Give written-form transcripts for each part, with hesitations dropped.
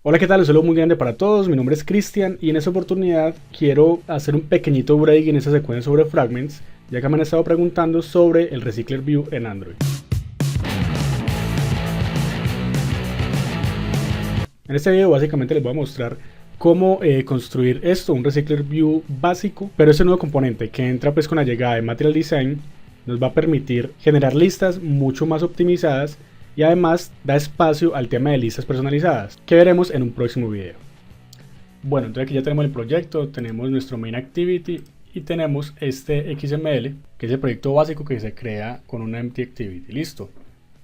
Hola, ¿qué tal? Un saludo muy grande para todos. Mi nombre es Cristian y en esta oportunidad quiero hacer un pequeñito break en esta secuencia sobre Fragments, ya que me han estado preguntando sobre el Recycler View en Android. En este video básicamente les voy a mostrar cómo construir esto, un Recycler View básico, pero este nuevo componente que entra pues con la llegada de Material Design nos va a permitir generar listas mucho más optimizadas y además da espacio al tema de listas personalizadas, que veremos en un próximo video. Bueno, entonces aquí ya tenemos el proyecto, tenemos nuestro main activity y tenemos este XML, que es el proyecto básico que se crea con una empty activity. Listo.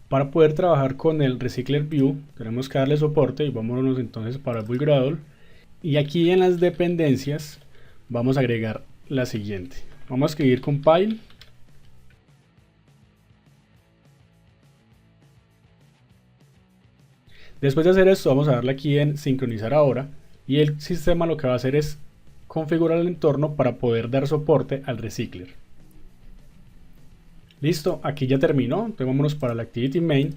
Para poder trabajar con el Recycler View, tenemos que darle soporte y vámonos entonces para Build Gradle. Y aquí en las dependencias vamos a agregar la siguiente. Vamos a escribir compile. Después de hacer esto, vamos a darle aquí en sincronizar ahora. Y el sistema lo que va a hacer es configurar el entorno para poder dar soporte al Recycler. Listo, aquí ya terminó. Entonces vámonos para la Activity Main.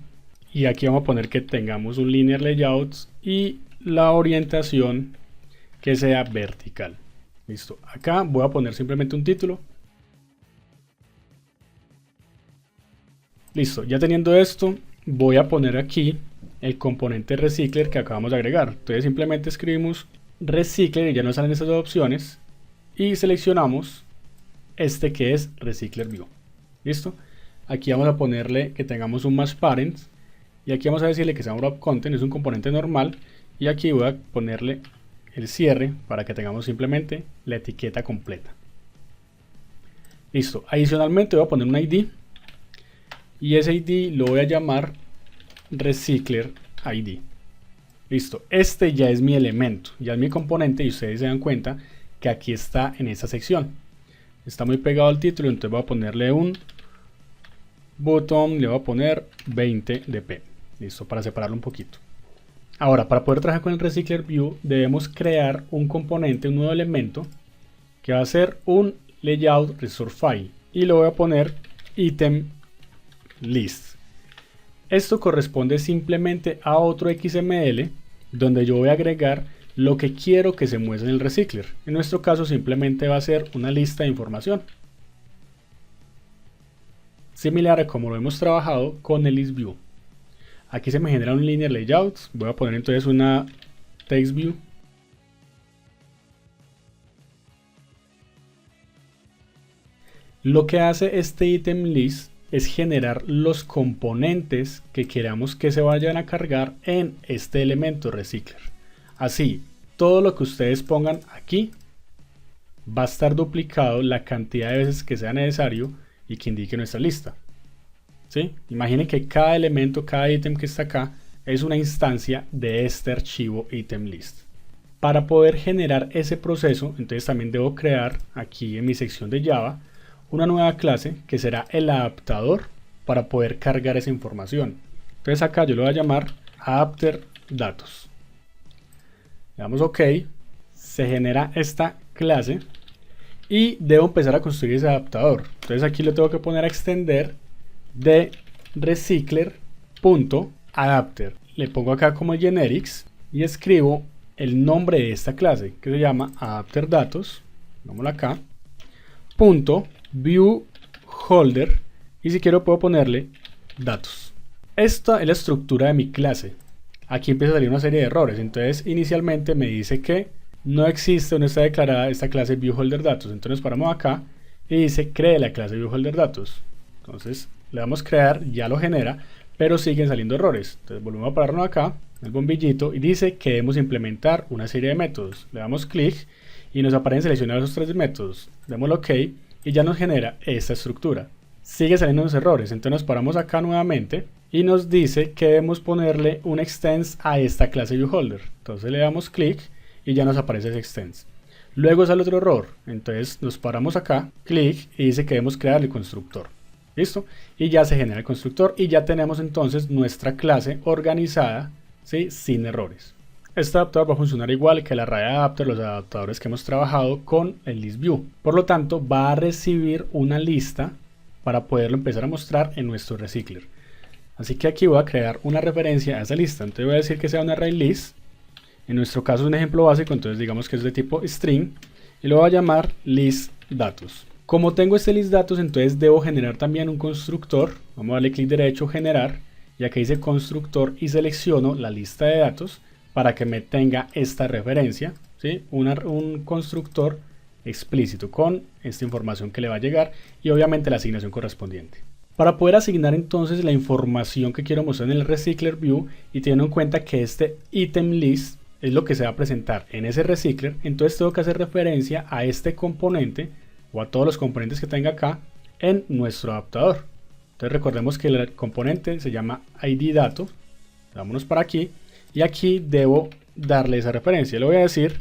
Y aquí vamos a poner que tengamos un Linear Layout y la orientación que sea vertical. Listo, acá voy a poner simplemente un título. Listo, ya teniendo esto, voy a poner aquí el componente Recycler que acabamos de agregar. Entonces simplemente escribimos Recycler y ya nos salen estas dos opciones. Y seleccionamos este que es Recycler View. Listo. Aquí vamos a ponerle que tengamos un Match Parent. Y aquí vamos a decirle que sea un wrap content, es un componente normal. Y aquí voy a ponerle el cierre para que tengamos simplemente la etiqueta completa. Listo. Adicionalmente voy a poner un ID. Y ese ID lo voy a llamar Recycler ID. Listo. Este ya es mi elemento, ya es mi componente y ustedes se dan cuenta que aquí está en esta sección. Está muy pegado al título, entonces voy a ponerle un bottom, le voy a poner 20 dp. Listo, para separarlo un poquito. Ahora, para poder trabajar con el Recycler View, debemos crear un componente, un nuevo elemento, que va a ser un layout resource file. Y lo voy a poner item list. Esto corresponde simplemente a otro XML, donde yo voy a agregar lo que quiero que se muestre en el Recycler. En nuestro caso simplemente va a ser una lista de información. Similar a como lo hemos trabajado con el list view. Aquí se me genera un linear layout. Voy a poner entonces una text view. Lo que hace este item list es generar los componentes que queramos que se vayan a cargar en este elemento Recycler. Así, todo lo que ustedes pongan aquí va a estar duplicado la cantidad de veces que sea necesario y que indique nuestra lista. ¿Sí? Imaginen que cada elemento, cada ítem que está acá es una instancia de este archivo item list. Para poder generar ese proceso, entonces también debo crear aquí en mi sección de Java una nueva clase que será el adaptador para poder cargar esa información. Entonces acá yo lo voy a llamar adapter datos. Le damos OK, se genera esta clase y debo empezar a construir ese adaptador. Entonces aquí lo tengo que poner a extender de recycler.adapter. Le pongo acá como generics y escribo el nombre de esta clase que se llama adapter datos. Vámonos acá. Punto view holder y si quiero puedo ponerle datos. Esta es la estructura de mi clase. Aquí empieza a salir una serie de errores. Entonces inicialmente me dice que no existe o no está declarada esta clase viewHolderDatos. Entonces nos paramos acá y dice cree la clase viewHolderDatos. Entonces le damos crear, ya lo genera, pero siguen saliendo errores. Entonces volvemos a pararnos acá, el bombillito, y dice que debemos implementar una serie de métodos. Le damos clic y nos aparecen seleccionados esos tres métodos. Demos OK y ya nos genera esta estructura. Sigue saliendo los errores, entonces nos paramos acá nuevamente y nos dice que debemos ponerle un extends a esta clase viewHolder. Entonces le damos clic y ya nos aparece ese extends. Luego sale otro error, entonces nos paramos acá, clic y dice que debemos crear el constructor. ¿Listo? Y ya se genera el constructor y ya tenemos entonces nuestra clase organizada, ¿sí? Sin errores. Este adaptador va a funcionar igual que el ArrayAdapter, los adaptadores que hemos trabajado con el ListView. Por lo tanto, va a recibir una lista para poderlo empezar a mostrar en nuestro Recycler. Así que aquí voy a crear una referencia a esa lista. Entonces voy a decir que sea un ArrayList En nuestro caso es un ejemplo básico, entonces digamos que es de tipo string y lo voy a llamar listDatos. Como tengo este listDatos, entonces debo generar también un constructor. Vamos a darle clic derecho, generar, y acá dice constructor y selecciono la lista de datos para que me tenga esta referencia, ¿sí? Un constructor explícito con esta información que le va a llegar y obviamente la asignación correspondiente. Para poder asignar entonces la información que quiero mostrar en el Recycler View y teniendo en cuenta que este item list es lo que se va a presentar en ese Recycler, entonces tengo que hacer referencia a este componente o a todos los componentes que tenga acá en nuestro adaptador. Entonces recordemos que el componente se llama IDDato. Vámonos para aquí y aquí debo darle esa referencia. Le voy a decir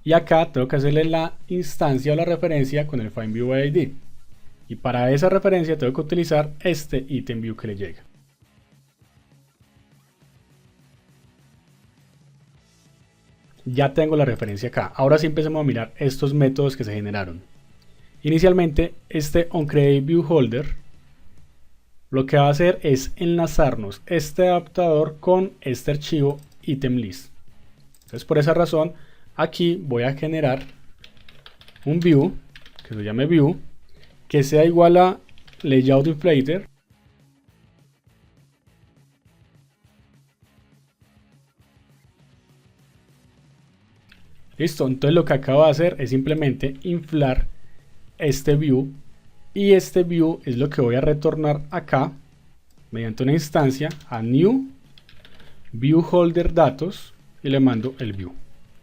y acá tengo que hacerle la instancia o la referencia con el FindViewID. Y para esa referencia tengo que utilizar este item view que le llega. Ya tengo la referencia acá. Ahora sí empecemos a mirar estos métodos que se generaron. Inicialmente este onCreateViewHolder lo que va a hacer es enlazarnos este adaptador con este archivo itemList. Entonces por esa razón aquí voy a generar un view que se llame view que sea igual a layoutInflater listo. Entonces lo que acabo de hacer es simplemente inflar este view y este view es lo que voy a retornar acá mediante una instancia a new viewHolder datos y le mando el view.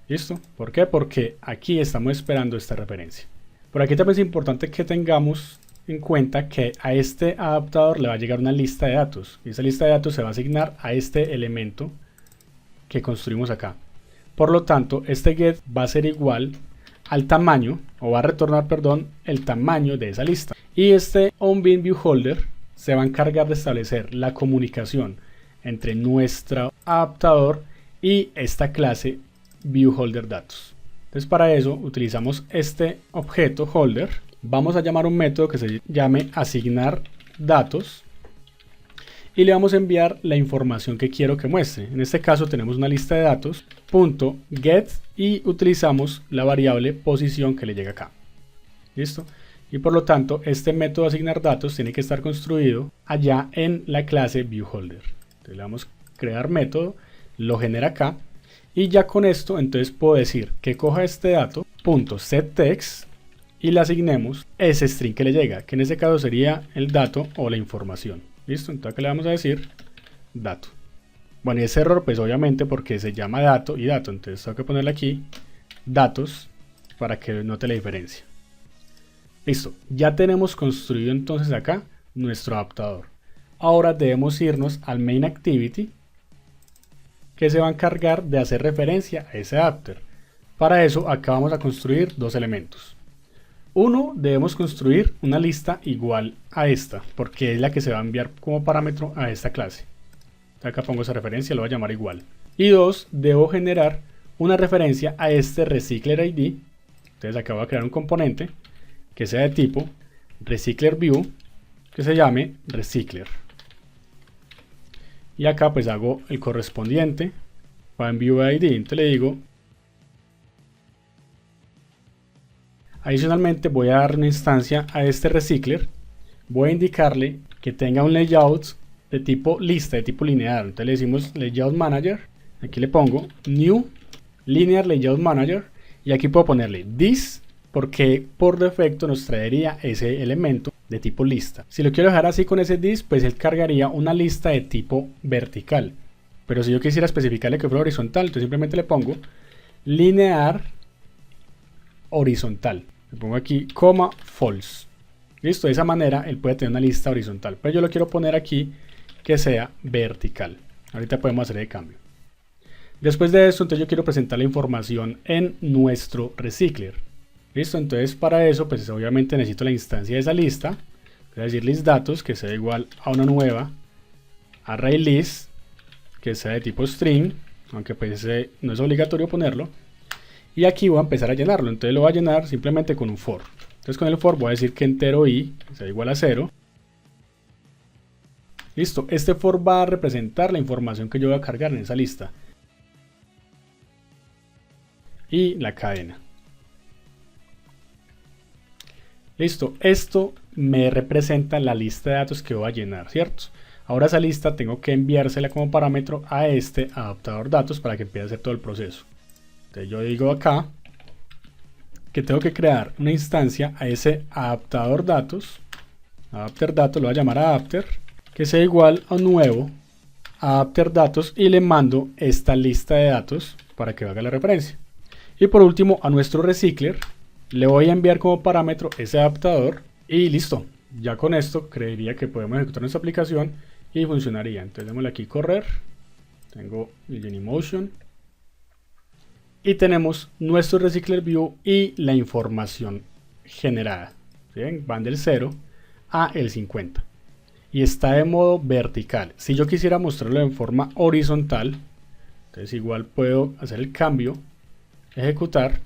¿Listo? ¿Por qué? Porque aquí estamos esperando esta referencia. Por aquí también es importante que tengamos en cuenta que a este adaptador le va a llegar una lista de datos y esa lista de datos se va a asignar a este elemento que construimos acá. Por lo tanto, este get va a ser igual al tamaño, o va a retornar, perdón, el tamaño de esa lista. Y este onBeanViewHolder se va a encargar de establecer la comunicación entre nuestro adaptador y esta clase viewHolderDatos. Entonces para eso utilizamos este objeto holder. Vamos a llamar un método que se llame asignarDatos y le vamos a enviar la información que quiero que muestre. En este caso tenemos una lista de datos .get y utilizamos la variable posición que le llega acá. ¿Listo? Y por lo tanto este método asignarDatos tiene que estar construido allá en la clase viewHolder. Entonces le damos crear método, lo genera acá y ya con esto entonces puedo decir que coja este dato .setText y le asignemos ese string que le llega, que en este caso sería el dato o la información. ¿Listo? Entonces acá le vamos a decir dato. Bueno, y ese error pues obviamente porque se llama dato y dato, entonces tengo que ponerle aquí datos para que note la diferencia. Listo, ya tenemos construido entonces acá nuestro adaptador. Ahora debemos irnos al main activity que se va a encargar de hacer referencia a ese adapter. Para eso acá vamos a construir dos elementos. Uno, debemos construir una lista igual a esta, porque es la que se va a enviar como parámetro a esta clase. Acá pongo esa referencia, lo voy a llamar igual. Y dos, debo generar una referencia a este Recycler ID. Entonces acá voy a crear un componente que sea de tipo RecyclerView, que se llame Recycler. Y acá pues hago el correspondiente FindViewID. Entonces le digo, adicionalmente voy a dar una instancia a este Recycler. Voy a indicarle que tenga un layout de tipo lista, de tipo lineal. Entonces le decimos Layout Manager. Aquí le pongo New Linear Layout Manager. Y aquí puedo ponerle this, porque por defecto nos traería ese elemento de tipo lista. Si lo quiero dejar así con ese this, pues él cargaría una lista de tipo vertical. Pero si yo quisiera especificarle que fuera horizontal, entonces simplemente le pongo linear horizontal. Le pongo aquí coma false. Listo, de esa manera él puede tener una lista horizontal. Pero yo lo quiero poner aquí que sea vertical. Ahorita podemos hacer el cambio. Después de esto, entonces yo quiero presentar la información en nuestro Recycler. Listo, entonces para eso, pues obviamente necesito la instancia de esa lista. Voy a decir listDatos, que sea igual a una nueva ArrayList, que sea de tipo string, aunque pues no es obligatorio ponerlo. Y aquí voy a empezar a llenarlo, entonces lo voy a llenar simplemente con un for. Entonces con el for voy a decir que entero i sea igual a 0. Listo, este for va a representar la información que yo voy a cargar en esa lista. Y la cadena. Listo, esto me representa la lista de datos que voy a llenar, ¿cierto? Ahora esa lista tengo que enviársela como parámetro a este adaptador datos para que empiece a hacer todo el proceso. Entonces yo digo acá que tengo que crear una instancia a ese adaptador datos. Adapter datos, lo voy a llamar adapter, que sea igual a un nuevo adapter datos y le mando esta lista de datos para que haga la referencia. Y por último a nuestro recycler le voy a enviar como parámetro ese adaptador y listo. Ya con esto creería que podemos ejecutar nuestra aplicación y funcionaría. Entonces démosle aquí correr. Tengo el Genymotion. Y tenemos nuestro recycler view y la información generada. ¿Bien? Van del 0 a el 50. Y está de modo vertical. Si yo quisiera mostrarlo en forma horizontal, entonces igual puedo hacer el cambio, ejecutar.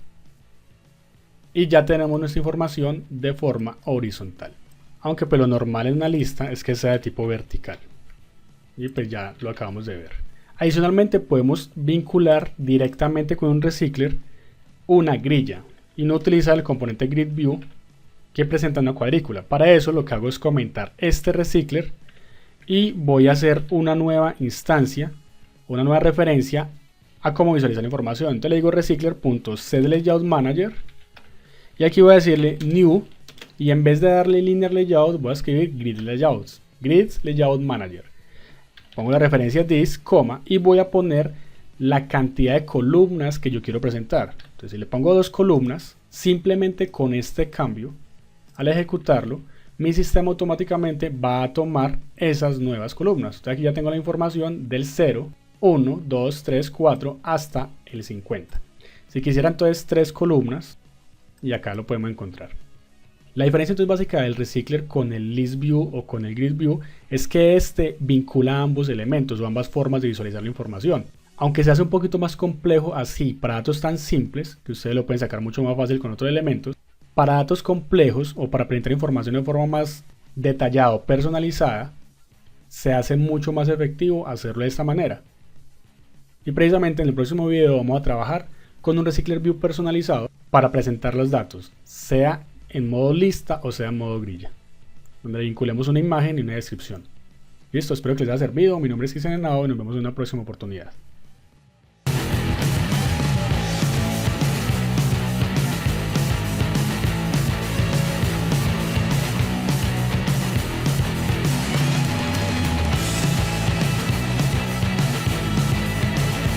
Y ya tenemos nuestra información de forma horizontal. Aunque pues lo normal en una lista es que sea de tipo vertical. Y pues ya lo acabamos de ver. Adicionalmente podemos vincular directamente con un recycler una grilla. Y no utilizar el componente GridView que presenta una cuadrícula. Para eso lo que hago es comentar este recycler. Y voy a hacer una nueva instancia, una nueva referencia a cómo visualizar la información. Entonces le digo recycler.setLayoutManager. Y aquí voy a decirle new y en vez de darle linear layout voy a escribir grid layouts, grid layout manager. Pongo la referencia this, coma y voy a poner la cantidad de columnas que yo quiero presentar. Entonces si le pongo 2 columnas, simplemente con este cambio, al ejecutarlo, mi sistema automáticamente va a tomar esas nuevas columnas. Entonces aquí ya tengo la información del 0, 1, 2, 3, 4 hasta el 50. Si quisiera entonces 3 columnas, y acá lo podemos encontrar. La diferencia entonces básica del recycler con el list view o con el grid view es que este vincula ambos elementos o ambas formas de visualizar la información. Aunque se hace un poquito más complejo así para datos tan simples, que ustedes lo pueden sacar mucho más fácil con otros elementos, para datos complejos o para presentar información de forma más detallada o personalizada, se hace mucho más efectivo hacerlo de esta manera. Y precisamente en el próximo video vamos a trabajar con un recycler view personalizado para presentar los datos, sea en modo lista o sea en modo grilla, donde vinculemos una imagen y una descripción. Listo, espero que les haya servido. Mi nombre es Cristian Henao y nos vemos en una próxima oportunidad.